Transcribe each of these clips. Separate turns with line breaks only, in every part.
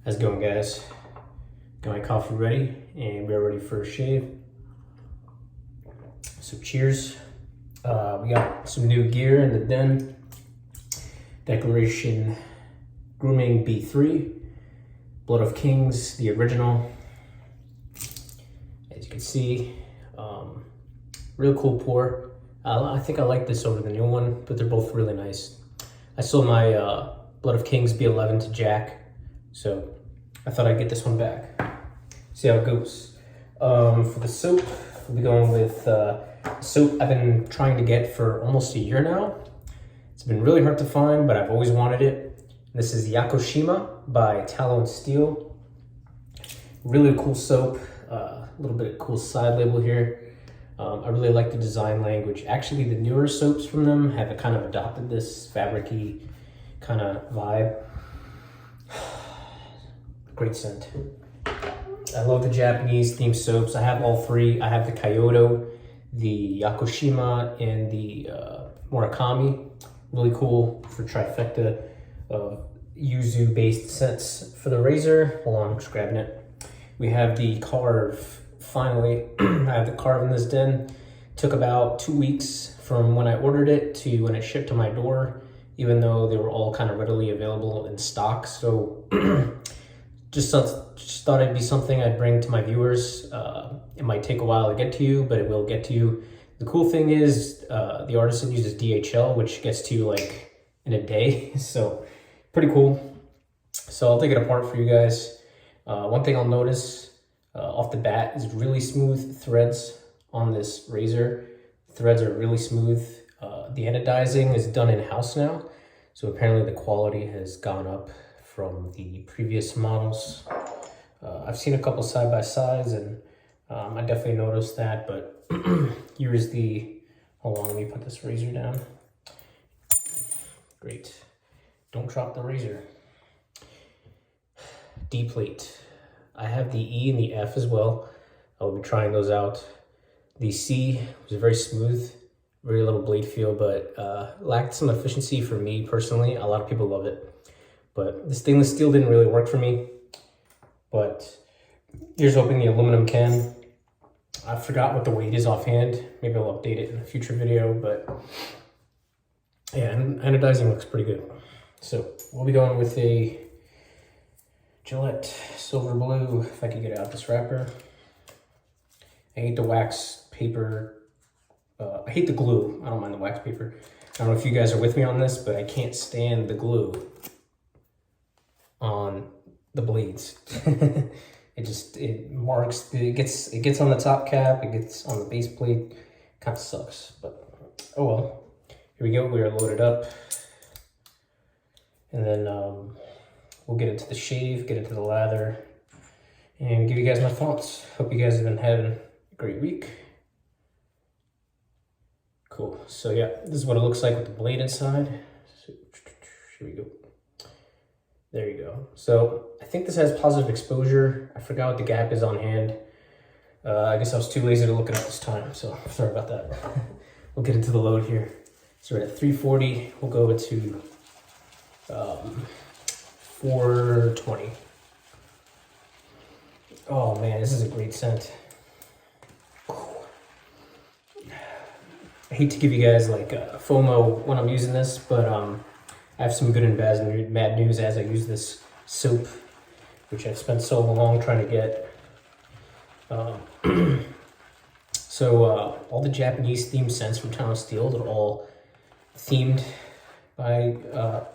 How's it going, guys? Got my coffee ready and we're ready for a shave. So cheers. We got some new gear in the den. Declaration Grooming B3. Blood of Kings, the original. As you can see, real cool pour. I think I like this over the new one, but they're both really nice. I sold my Blood of Kings B11 to Jack, so I thought I'd get this one back. See how it goes. For the soap, we'll be going with soap I've been trying to get for almost a year now. It's been really hard to find, but I've always wanted it. This is Yakushima by Talon Steel. Really cool soap. A little bit of cool side label here. I really like the design language. Actually, the newer soaps from them have kind of adopted this fabric-y kind of vibe. Great scent. I love the Japanese themed soaps. I have all three. I have the Kyoto, the Yakushima, and the Murakami. Really cool for trifecta of yuzu based scents. For the razor, hold on, I'm just grabbing it. We have the Karve. Finally, I have the Karve in this den. Took about 2 weeks from when I ordered it to when it shipped to my door, even though they were all kind of readily available in stock. So just thought it'd be something I'd bring to my viewers. It might take a while to get to you, but it will get to you. The cool thing is the artisan uses DHL, which gets to you like in a day. So pretty cool. So I'll take it apart for you guys. One thing I'll notice off the bat is really smooth threads on this razor. Threads are really smooth. The anodizing is done in-house now. So apparently the quality has gone up from the previous models. I've seen a couple side-by-sides and I definitely noticed that, but here's the, hold on, let me put this razor down. Great. Don't drop the razor. D plate. I have the E and the F as well. I will be trying those out. The C was very smooth, very little blade feel, but lacked some efficiency for me personally. A lot of people love it. But the stainless steel didn't really work for me. But here's hoping the aluminum can. I forgot what the weight is offhand. Maybe I'll update it in a future video, but yeah, anodizing looks pretty good. So we'll be going with a Gillette Silver Blue, if I can get out this wrapper. I hate the wax paper. I hate the glue. I don't mind the wax paper. I don't know if you guys are with me on this, but I can't stand the glue on the blades. it marks, it gets on the top cap, it gets on the base plate. Kind of sucks, but oh well. Here we go, we are loaded up. And then we'll get into the shave, get into the lather, and give you guys my thoughts. Hope you guys have been having a great week. Cool, so yeah, this is what it looks like with the blade inside. So, here we go. There you go. So I think this has positive exposure. I forgot what the gap is on hand. I guess I was too lazy to look it up this time, so sorry about that. We'll get into the load here. So we're at 340. We'll go to 420. Oh man, this is a great scent. I hate to give you guys like FOMO when I'm using this, but I have some good and bad news as I use this soap, which I've spent so long trying to get. All the Japanese themed scents from Talon Steel, they're all themed by, they're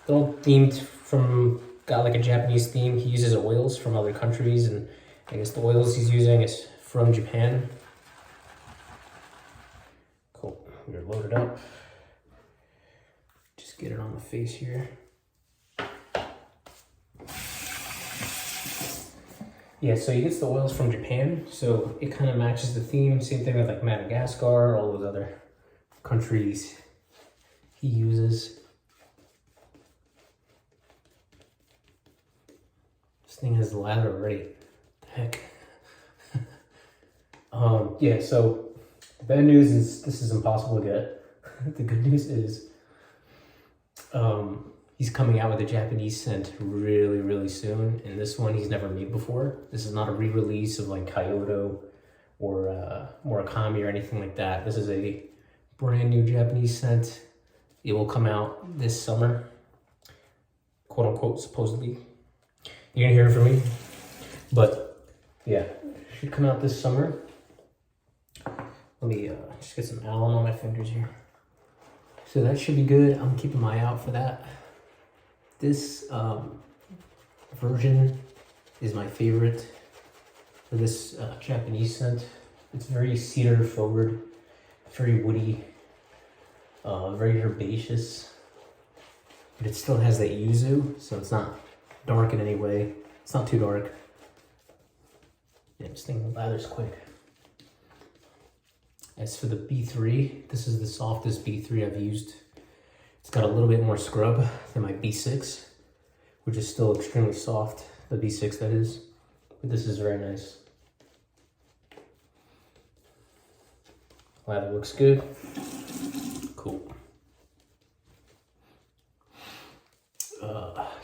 all themed from, got like a Japanese theme. He uses oils from other countries, and I guess the oils he's using is from Japan. Cool, we're loaded up. Just get it on the face here. Yeah, so he gets the oils from Japan, so it kind of matches the theme. Same thing with like Madagascar, all those other countries he uses. This thing has lather already. The heck. Yeah, so the bad news is this is impossible to get. The good news is he's coming out with a Japanese scent really, really soon. And this one he's never made before. This is not a re-release of like Kyoto or Murakami or anything like that. This is a brand new Japanese scent. It will come out this summer, quote unquote, supposedly. You're gonna hear it from me, but yeah, it should come out this summer. Let me just get some Talon on my fingers here. So that should be good. I'm keeping my eye out for that. This version is my favorite for this Japanese scent. It's very cedar forward, very woody, very herbaceous, but it still has that yuzu, so it's not dark in any way. It's not too dark. Yeah, this thing lathers quick. As for the B3, this is the softest B3 I've used. It's got a little bit more scrub than my B6, which is still extremely soft, the B6 that is, but this is very nice. Lather looks good. Cool.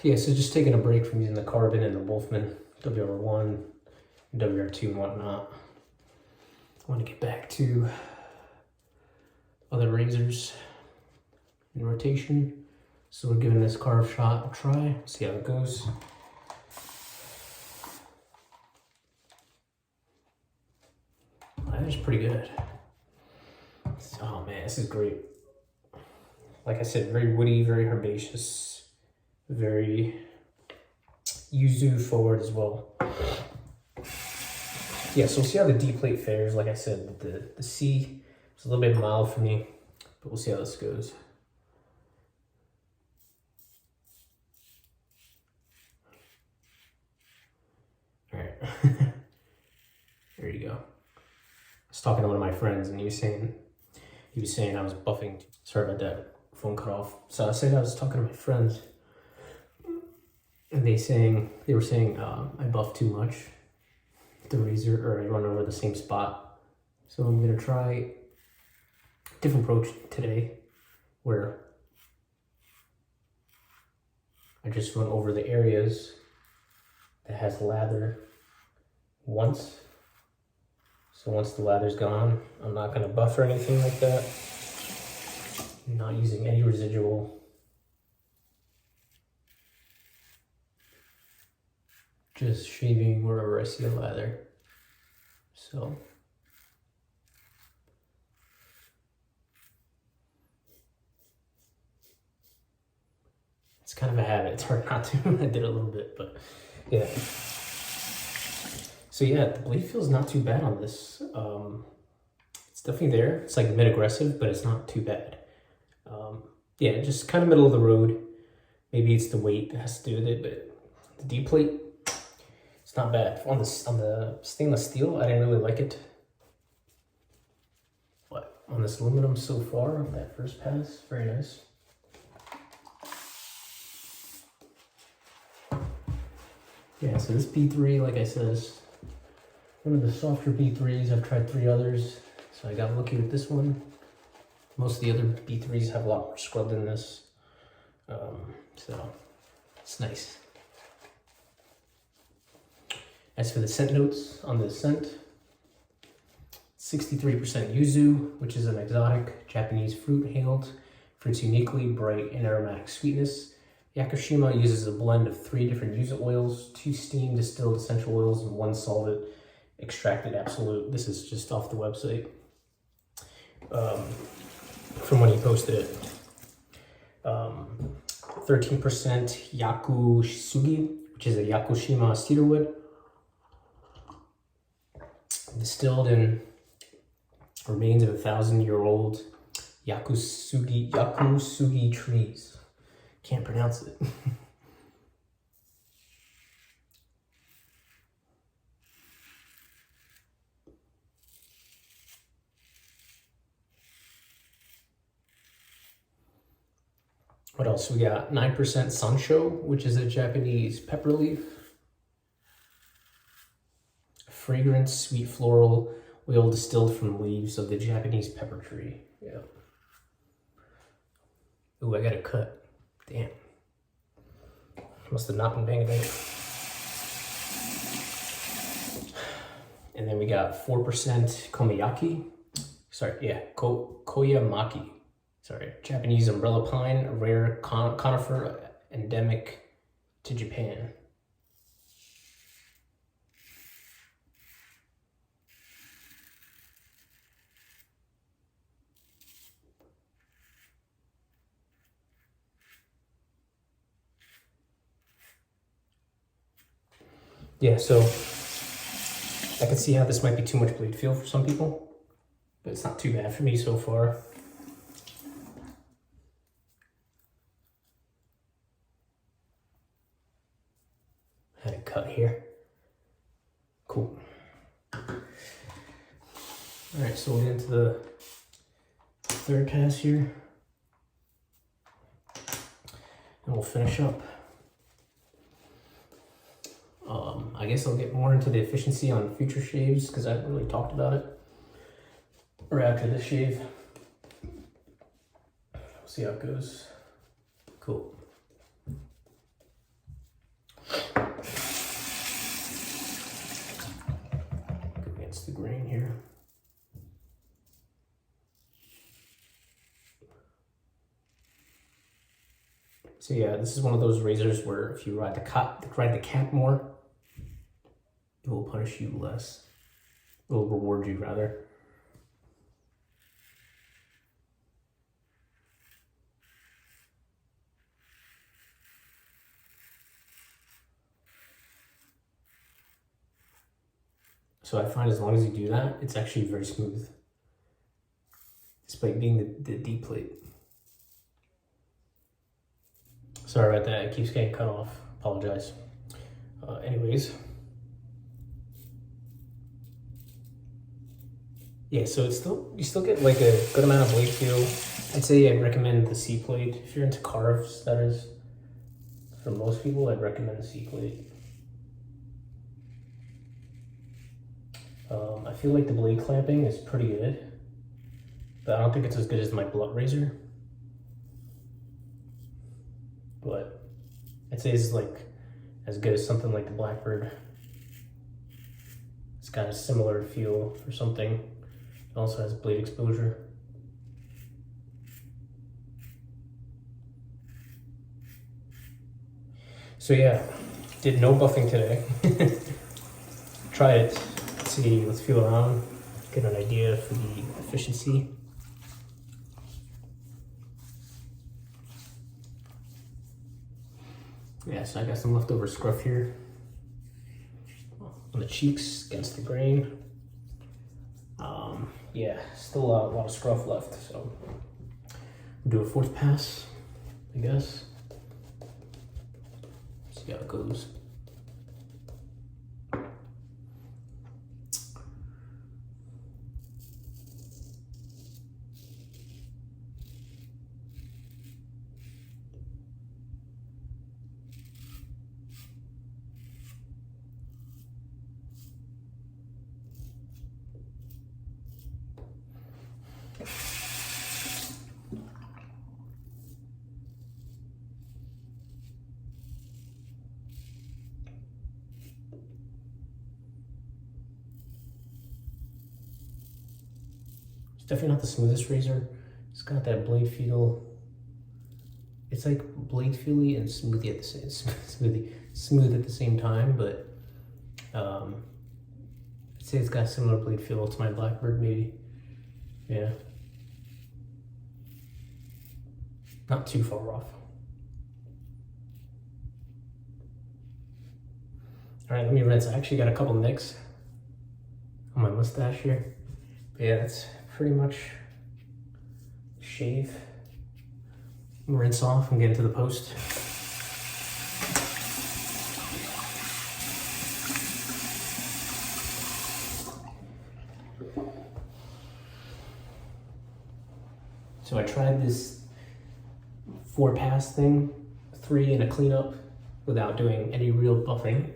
Yeah, so just taking a break from using the Carbon and the Wolfman, WR1, WR2 and whatnot. I want to get back to other razors in rotation. So we're giving this Karve shot a try, see how it goes. That's pretty good. Oh man, this is great. Like I said, very woody, very herbaceous, very yuzu forward as well. Yeah, so we'll see how the D plate fares. Like I said, the C is a little bit mild for me, but we'll see how this goes. All right, there you go. I was talking to one of my friends, and he was saying I was buffing. Sorry about that, phone cut off. So I said I was talking to my friends, and they were saying I buff too much the razor, or I run over the same spot. So I'm gonna try a different approach today, where I just run over the areas that has lather once. So once the lather's gone, I'm not gonna buff or anything like that. I'm not using any residual. Just shaving wherever I see a lather. So it's kind of a habit. It's hard not to. I did a little bit, but yeah. So yeah, the blade feels not too bad on this. It's definitely there. It's like mid-aggressive, but it's not too bad. Yeah, just kind of middle of the road. Maybe it's the weight that has to do with it, but the D plate, it's not bad. On the stainless steel, I didn't really like it. But on this aluminum so far, on that first pass, very nice. Yeah, so this B3, like I said, is one of the softer B3s. I've tried 3 others, so I got lucky with this one. Most of the other B3s have a lot more scrub than this. So it's nice. As for the scent notes on this scent, 63% yuzu, which is an exotic Japanese fruit hailed for its uniquely bright and aromatic sweetness. Yakushima uses a blend of 3 different yuzu oils, 2 steam distilled essential oils, and 1 solvent extracted absolute. This is just off the website from when he posted it. 13% Yakusugi, which is a Yakushima cedarwood, distilled in remains of 1,000-year-old Yakusugi trees. Can't pronounce it. What else? We got 9% Sansho, which is a Japanese pepper leaf. Fragrant, sweet floral oil distilled from leaves of the Japanese pepper tree. Yeah. Ooh, I got a cut. Damn. Must have not been paying attention. And then we got 4% Komiyaki. Sorry, yeah, Koyamaki. Sorry, Japanese umbrella pine, a rare conifer endemic to Japan. Yeah, so I can see how this might be too much blade feel for some people, but it's not too bad for me so far. Had it cut here. Cool. All right, so we'll get into the third pass here, and we'll finish up. I guess I'll get more into the efficiency on future shaves because I haven't really talked about it. Or after this shave. We'll see how it goes. Cool. Go against the grain here. So yeah, this is one of those razors where if you ride the cap more, it will punish you less. It will reward you rather. So I find as long as you do that, it's actually very smooth. Despite being the D plate. Sorry about that, it keeps getting cut off. Apologize. Anyways. Yeah, so it's you still get like a good amount of blade feel. I'd say I'd recommend the C plate. If you're into carves, that is. For most people, I'd recommend the C plate. I feel like the blade clamping is pretty good, but I don't think it's as good as my blunt razor. But I'd say it's like as good as something like the Blackbird. It's got a similar feel or something. It also has blade exposure. So yeah, did no buffing today. Try it. Let's feel around, get an idea for the efficiency. Yeah, so I got some leftover scruff here on the cheeks against the grain. Yeah, still a lot of scruff left, so we'll do a fourth pass, I guess. See how it goes. Definitely not the smoothest razor. It's got that blade feel. It's like blade feely and smooth at the same time, but I'd say it's got a similar blade feel to my Blackbird, maybe. Yeah, not too far off. All right, let me rinse. I actually got a couple nicks on my mustache here. But yeah, that's pretty much shave, rinse off, and get into the post. So I tried this 4-pass thing, 3 and a cleanup, without doing any real buffing,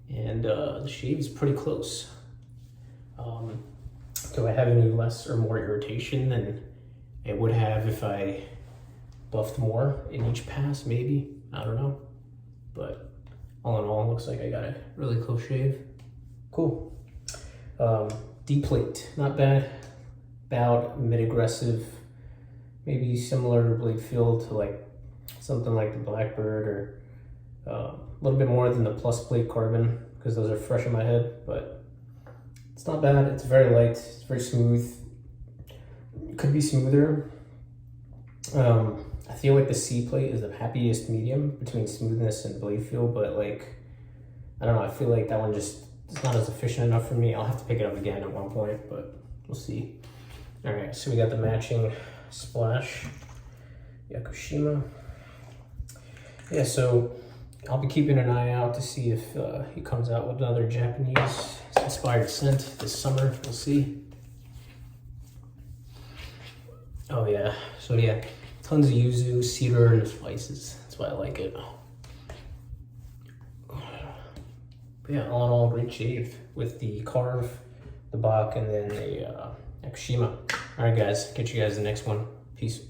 and the shave is pretty close. Do I have any less or more irritation than it would have if I buffed more in each pass? Maybe, I don't know. but all in all, it looks like I got a really close shave. Cool. Deep plate, not bad. Bowed, mid-aggressive, maybe similar blade feel to like something like the Blackbird, or a little bit more than the Plus Blade Carbon, because those are fresh in my head, but it's not bad. It's very light, it's very smooth. Could be smoother. I feel like the C plate is the happiest medium between smoothness and blade feel, but like, I don't know, I feel like that one just is not as efficient enough for me. I'll have to pick it up again at one point, but we'll see. All right, so we got the matching splash, Yakushima. Yeah, so I'll be keeping an eye out to see if he comes out with another Japanese inspired scent this summer. We'll see. Oh yeah, so yeah, tons of yuzu, cedar, and spices. That's why I like it. But yeah, all in all, great shave with the Karve, the Bach, and then the Yakushima. All right, guys, catch you guys in the next one. Peace.